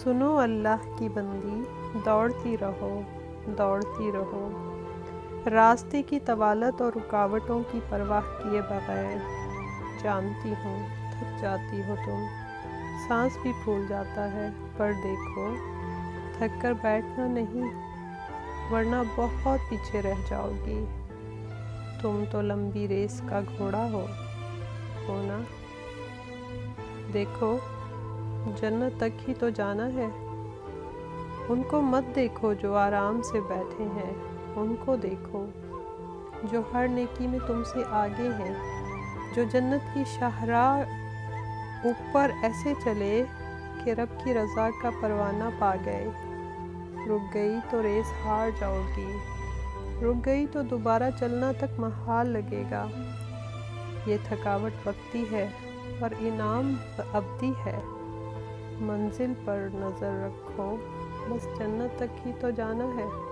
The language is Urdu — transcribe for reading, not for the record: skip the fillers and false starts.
سنو اللہ کی بندی، دوڑتی رہو، راستے کی طوالت اور رکاوٹوں کی پرواہ کیے بغیر۔ جانتی ہوں تھک جاتی ہو تم، سانس بھی پھول جاتا ہے، پر دیکھو تھک کر بیٹھنا نہیں، ورنہ بہت پیچھے رہ جاؤ گی۔ تم تو لمبی ریس کا گھوڑا ہو نا؟ دیکھو جنت تک ہی تو جانا ہے۔ ان کو مت دیکھو جو آرام سے بیٹھے ہیں، ان کو دیکھو جو ہر نیکی میں تم سے آگے ہیں، جو جنت کی شاہراہ اوپر ایسے چلے کہ رب کی رضا کا پروانہ پا گئے۔ رک گئی تو ریس ہار جاؤ گی، رک گئی تو دوبارہ چلنا تک محال لگے گا۔ یہ تھکاوٹ وقتی ہے اور انعام ابدی ہے۔ منزل پر نظر رکھو، بس جنت تک ہی تو جانا ہے۔